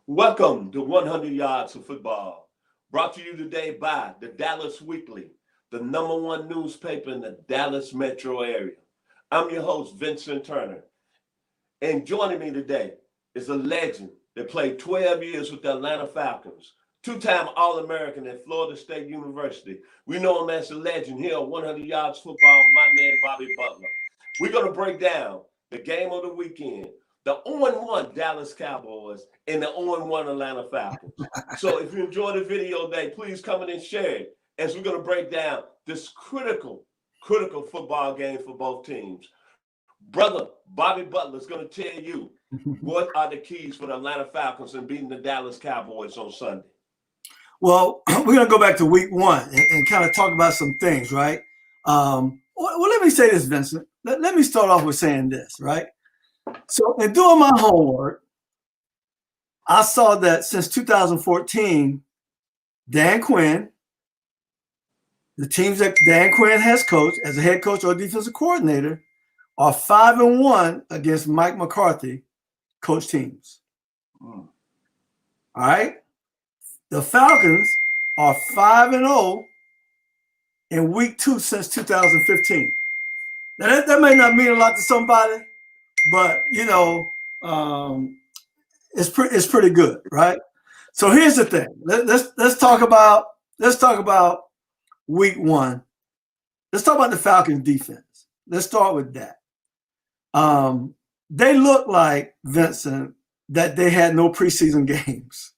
Welcome to 100 Yards of Football, brought to you today by the Dallas Weekly, the number one newspaper in the Dallas metro area. I'm your host, Vincent Turner, and joining me today is a legend that played 12 years with the Atlanta Falcons, two-time All-American at Florida State University. We know him as the legend here on 100 Yards Football, my man, Bobby Butler. We're going to break down the game of the weekend, the 0-1 Dallas Cowboys and the 0-1 Atlanta Falcons. So if you enjoyed the video today, please come in and share it as we're going to break down this critical football game for both teams. Brother Bobby Butler is going to tell you what are the keys for the Atlanta Falcons in beating the Dallas Cowboys on Sunday. Well, we're going to go back to week one and kind of talk about some things, right? Well, let me say this, Vincent. Let me start off with saying this, right? So in doing my homework, I saw that since 2014, Dan Quinn, the teams that Dan Quinn has coached as a head coach or defensive coordinator, are 5-1 against Mike McCarthy coach teams. All right. The Falcons are 5-0 in week two since 2015. Now that may not mean a lot to somebody, but it's pretty good, right? So here's the thing. Let's talk about week one. Let's talk about the Falcons defense. Let's start with that. They look like, Vincent, that they had no preseason games.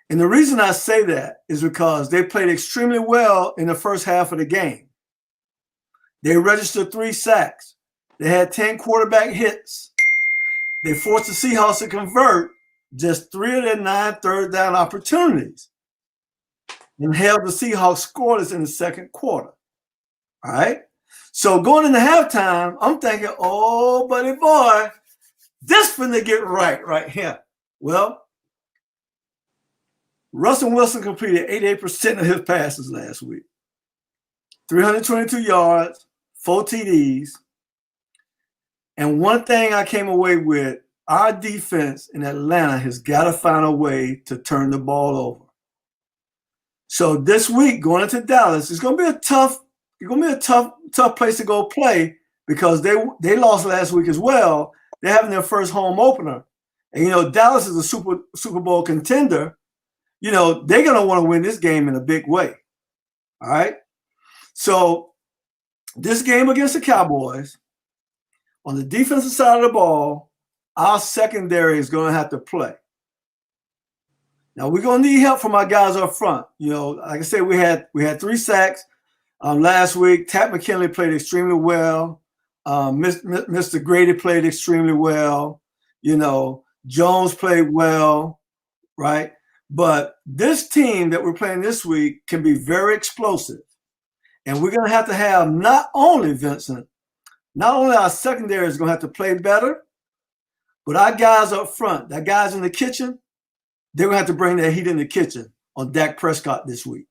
And the reason I say that is because they played extremely well in the first half of the game. They registered 3 sacks. They had 10 quarterback hits. They forced the Seahawks to convert just 3 of their 9 third down opportunities and held the Seahawks scoreless in the second quarter. All right? So going into halftime, I'm thinking, oh, buddy boy, this finna get right here. Well, Russell Wilson completed 88% of his passes last week. 322 yards, 4 TDs. And one thing I came away with, our defense in Atlanta has got to find a way to turn the ball over. So this week, going into Dallas, it's going to be a tough place to go play because they lost last week as well. They're having their first home opener. And, Dallas is a Super Bowl contender. They're going to want to win this game in a big way. All right? So this game against the Cowboys, on the defensive side of the ball, our secondary is going to have to play. Now, we're going to need help from our guys up front. Like I said, we had 3 sacks last week. Tat McKinley played extremely well. Mr. Grady played extremely well. Jones played well, right? But this team that we're playing this week can be very explosive. And we're going to have not only, Vincent, not only our secondary is going to have to play better, but our guys up front, that guys in the kitchen, they're going to have to bring their heat in the kitchen on Dak Prescott this week.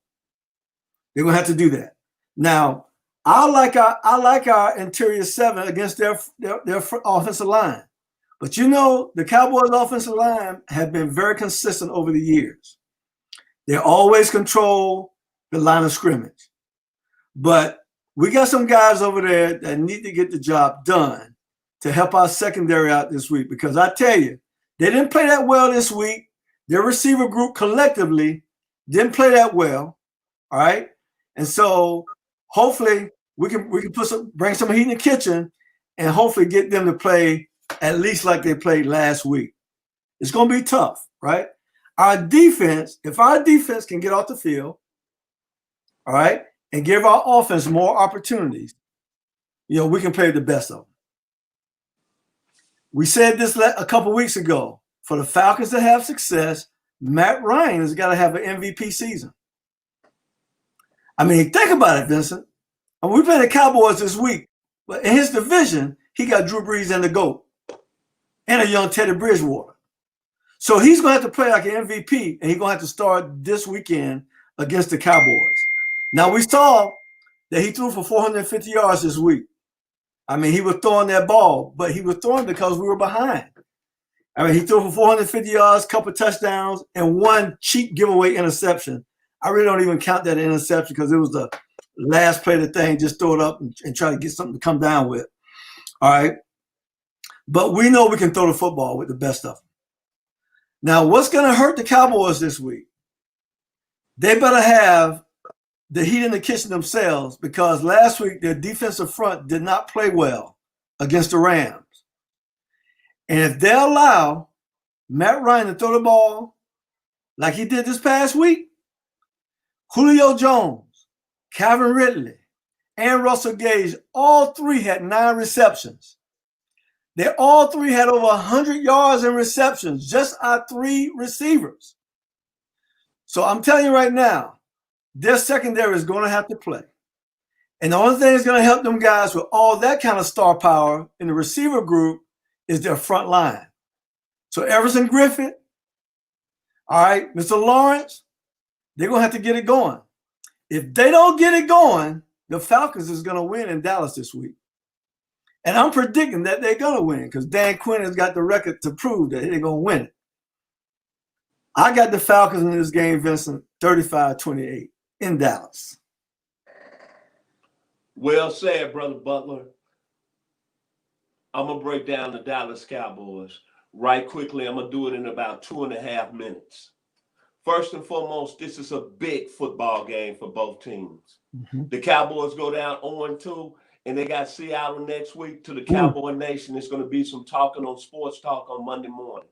They're going to have to do that. Now, I like our interior 7 against their offensive line. But the Cowboys' offensive line have been very consistent over the years. They always control the line of scrimmage. But we got some guys over there that need to get the job done to help our secondary out this week. Because I tell you, they didn't play that well this week. Their receiver group collectively didn't play that well. All right. And so hopefully we can bring some heat in the kitchen and hopefully get them to play at least like they played last week. It's going to be tough, right? If our defense can get off the field, all right, and give our offense more opportunities, we can play the best of them. We said this a couple weeks ago. For the Falcons to have success, Matt Ryan has got to have an MVP season. I mean, think about it, Vincent. We play the Cowboys this week, but in his division, he got Drew Brees and the GOAT and a young Teddy Bridgewater. So he's going to have to play like an MVP, and he's going to have to start this weekend against the Cowboys. Now, we saw that he threw for 450 yards this week. I mean, he was throwing that ball, but he was throwing because we were behind. I mean, he threw for 450 yards, couple touchdowns, and one cheap giveaway interception. I really don't even count that interception because it was the last play of the thing. Just throw it up and try to get something to come down with. All right. But we know we can throw the football with the best of them. Now, what's going to hurt the Cowboys this week? They better have the heat in the kitchen themselves, because last week their defensive front did not play well against the Rams. And if they allow Matt Ryan to throw the ball like he did this past week, Julio Jones, Calvin Ridley, and Russell Gage, all three had 9 receptions. They all three had over 100 yards in receptions, just our 3 receivers. So I'm telling you right now, their secondary is going to have to play. And the only thing that's going to help them guys with all that kind of star power in the receiver group is their front line. So Everson Griffin, all right, Mr. Lawrence, they're going to have to get it going. If they don't get it going, the Falcons is going to win in Dallas this week. And I'm predicting that they're going to win because Dan Quinn has got the record to prove that they're going to win it. I got the Falcons in this game, Vincent, 35-28 in Dallas. Well said, Brother Butler. I'm going to break down the Dallas Cowboys right quickly. I'm going to do it in about 2.5 minutes. First and foremost, this is a big football game for both teams. Mm-hmm. The Cowboys go down 0-2, and they got Seattle next week. To the Cowboy Nation, there's going to be some talking on Sports Talk on Monday morning.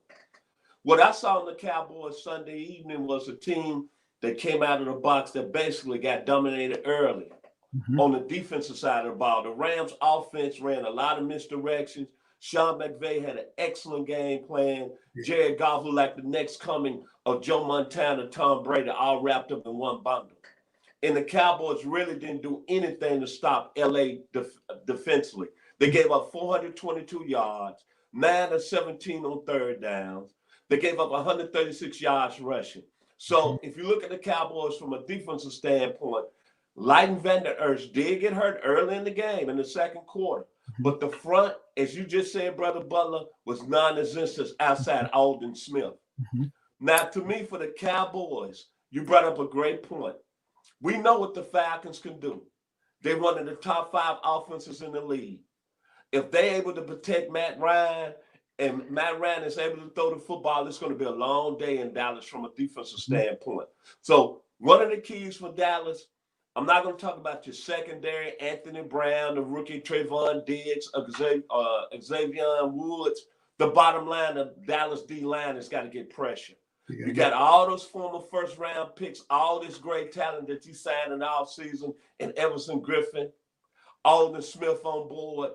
What I saw in the Cowboys Sunday evening was a team that came out of the box that basically got dominated early. Mm-hmm. On the defensive side of the ball. The Rams offense ran a lot of misdirections. Sean McVay had an excellent game plan. Jared Goff looked like the next coming of Joe Montana, Tom Brady, all wrapped up in one bundle. And the Cowboys really didn't do anything to stop LA defensively. They gave up 422 yards, 9 of 17 on third downs. They gave up 136 yards rushing. So if you look at the Cowboys from a defensive standpoint, Leighton Vander Esch did get hurt early in the game in the second quarter. But the front, as you just said, Brother Butler, was non-existent outside Aldon Smith. Mm-hmm. Now, to me, for the Cowboys, you brought up a great point. We know what the Falcons can do. They're one of the top 5 offenses in the league. If they're able to protect Matt Ryan, and Matt Ryan is able to throw the football, it's going to be a long day in Dallas from a defensive standpoint. So one of the keys for Dallas, I'm not going to talk about your secondary, Anthony Brown, the rookie Trayvon Diggs, Xavier Woods. The bottom line, the Dallas D-line has got to get pressure. You got all those former first-round picks, all this great talent that you signed in the offseason, and Everson Griffin, Aldon Smith on board,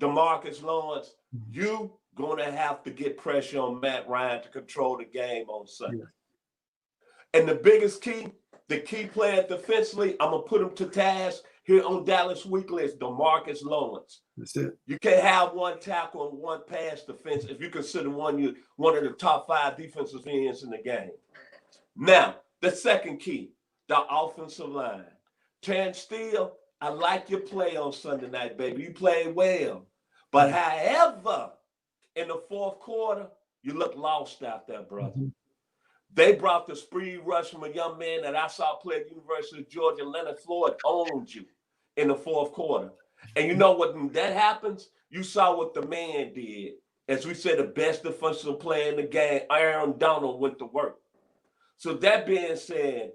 DeMarcus Lawrence. You going to have to get pressure on Matt Ryan to control the game on Sunday. Yeah. And the biggest key, the key player defensively, I'm going to put him to task here on Dallas Weekly, is DeMarcus Lawrence. That's it. You can't have one tackle and one pass defense if you consider one of the top 5 defensive ends in the game. Now, the second key, the offensive line. Terrence Steele, I like your play on Sunday night, baby. You played well. But however, in the fourth quarter, you look lost out there, brother. Mm-hmm. They brought the speed rush from a young man that I saw play at the University of Georgia. Leonard Floyd owned you in the fourth quarter. And you know what, when that happens, you saw what the man did. As we said, the best defensive player in the game, Aaron Donald, went to work. So that being said,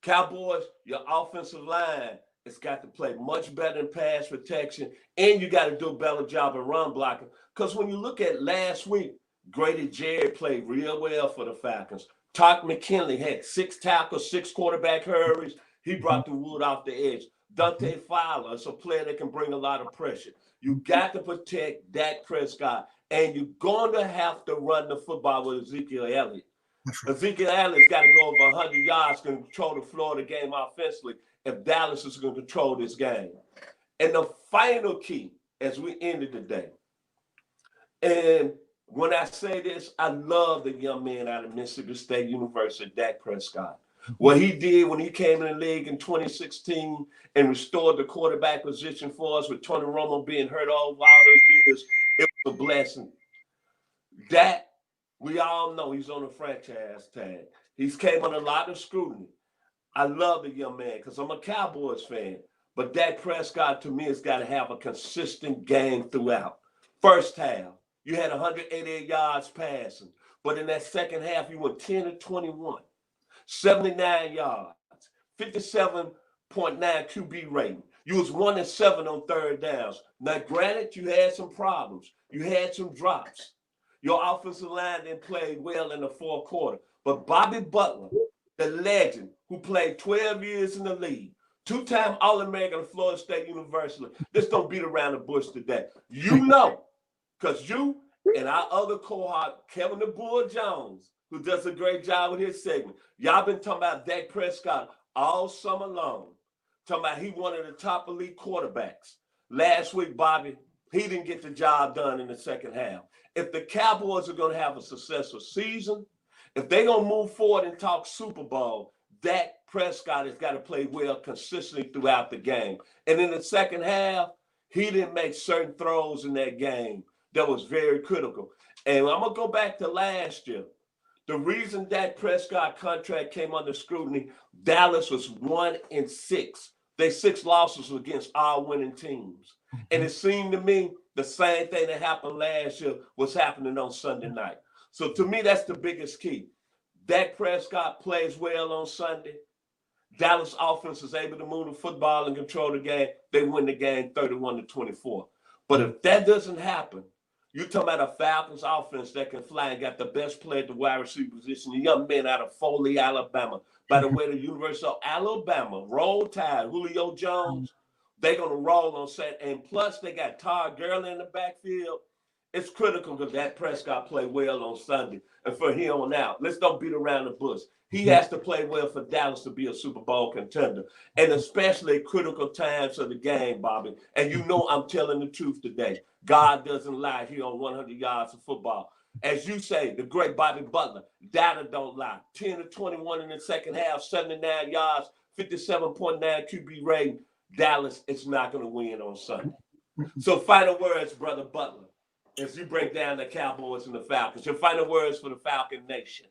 Cowboys, your offensive line has got to play much better in pass protection, and you got to do a better job of run blocking. Because when you look at last week, Grady Jarrett played real well for the Falcons. Todd McKinley had 6 tackles, 6 quarterback hurries. He brought the wood off the edge. Dante Fowler is a player that can bring a lot of pressure. You got to protect Dak Prescott, and you're going to have to run the football with Ezekiel Elliott. Ezekiel Elliott's got to go over 100 yards to control the floor of the game offensively if Dallas is going to control this game. And the final key, as we ended the day, and when I say this, I love the young man out of Mississippi State University, Dak Prescott. What he did when he came in the league in 2016 and restored the quarterback position for us with Tony Romo being hurt all those years, it was a blessing. That we all know he's on a franchise tag. He's came under a lot of scrutiny. I love the young man because I'm a Cowboys fan. But Dak Prescott, to me, has got to have a consistent game throughout. First half, you had 188 yards passing. But in that second half, you went 10 to 21, 79 yards, 57.9 QB rating. You was 1-7 on third downs. Now, granted, you had some problems. You had some drops. Your offensive line didn't play well in the fourth quarter. But Bobby Butler, the legend who played 12 years in the league, two-time All-American at Florida State University. This don't beat around the bush today. You know, because you and our other cohort, Kevin the Bull Jones, who does a great job with his segment, y'all been talking about Dak Prescott all summer long. Talking about he one of the top elite quarterbacks. Last week, Bobby, he didn't get the job done in the second half. If the Cowboys are going to have a successful season, if they're going to move forward and talk Super Bowl, Dak Prescott has got to play well consistently throughout the game. And in the second half, he didn't make certain throws in that game that was very critical. And I'm going to go back to last year. The reason Dak Prescott contract came under scrutiny, Dallas was 1-6. Their 6 losses were against all winning teams. And it seemed to me the same thing that happened last year was happening on Sunday night. So to me, that's the biggest key. Dak Prescott plays well on Sunday. Dallas offense is able to move the football and control the game. They win the game 31-24. But if that doesn't happen, you're talking about a Falcons offense that can fly and got the best player at the wide receiver position, the young man out of Foley, Alabama. By the way, the University of Alabama, Roll Tide, Julio Jones, they're going to roll on set. And plus, they got Todd Gurley in the backfield. It's critical because Dak Prescott played well on Sunday. And for him on out, let's don't beat around the bush. He has to play well for Dallas to be a Super Bowl contender. And especially critical times of the game, Bobby. And you know I'm telling the truth today. God doesn't lie here on 100 yards of football. As you say, the great Bobby Butler, data don't lie. 10 to 21 in the second half, 79 yards, 57.9 QB rating. Dallas is not going to win on Sunday. So final words, Brother Butler, as you break down the Cowboys and the Falcons. Your final words for the Falcon Nation.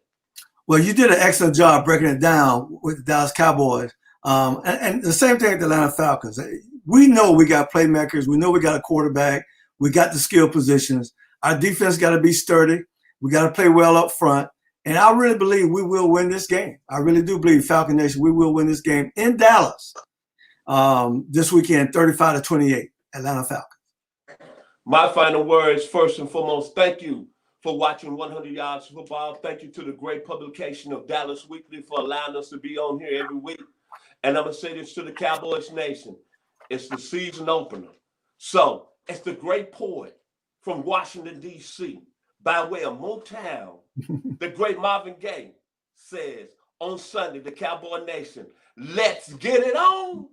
Well, you did an excellent job breaking it down with the Dallas Cowboys. And the same thing with the Atlanta Falcons. We know we got playmakers. We know we got a quarterback. We got the skill positions. Our defense got to be sturdy. We got to play well up front. And I really believe we will win this game. I really do believe, Falcon Nation, we will win this game in Dallas this weekend, 35-28, Atlanta Falcons. My final words, first and foremost, thank you for watching 100 Yards Football. Thank you to the great publication of Dallas Weekly for allowing us to be on here every week. And I'm going to say this to the Cowboys Nation. It's the season opener. So it's the great poet from Washington, D.C., by way of Motown, the great Marvin Gaye says on Sunday, the Cowboy Nation, let's get it on.